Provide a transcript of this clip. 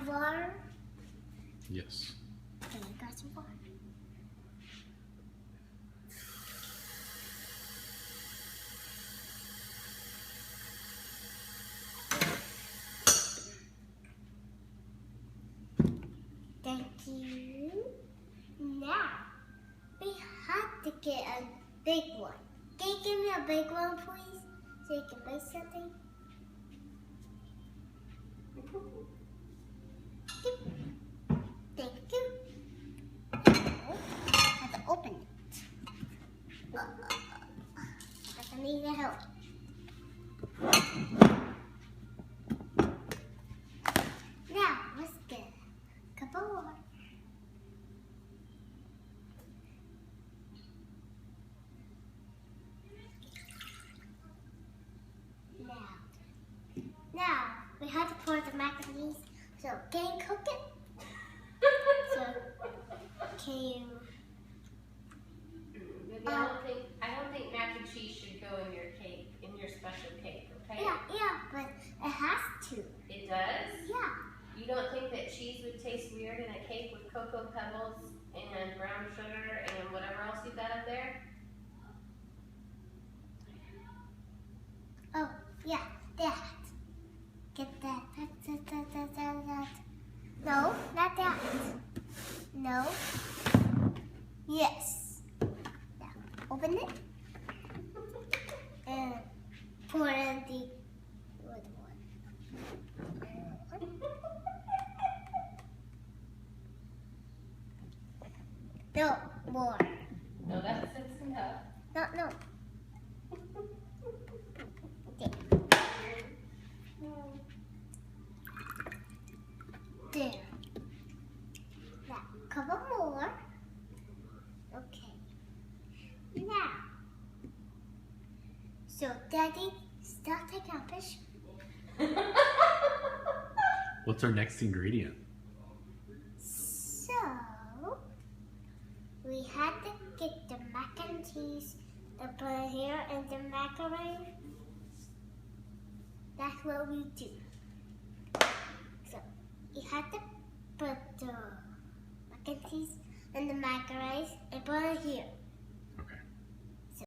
of water? Yes. Okay, I got some water. Thank you. Now, we have to get a big one. Can you give me a big one, please? So you can make something? Thank you. Now, I have to open it. I need your help. Now, let's get a cup of water. Now, we have to pour the mac and cheese. So, can you cook it? So, can you? Maybe I don't think mac and cheese should go in your cake, in your special cake, okay? Yeah, but it has to. It does? Yeah. You don't think that cheese would taste weird in a cake with cocoa pebbles and brown sugar and whatever else you got up there? Oh, yeah, that. Get that. That. No, not that. No. Yes. Now, open it. And pour in the wood one. No, more. No, that's enough. No. There. Now, couple more. Okay. Now. So, Daddy, start taking a picture. What's our next ingredient? So, we had to get the mac and cheese and put it here in the macaroni. That's what we do. So, you have to put the mac and cheese in the macaroni and put it here.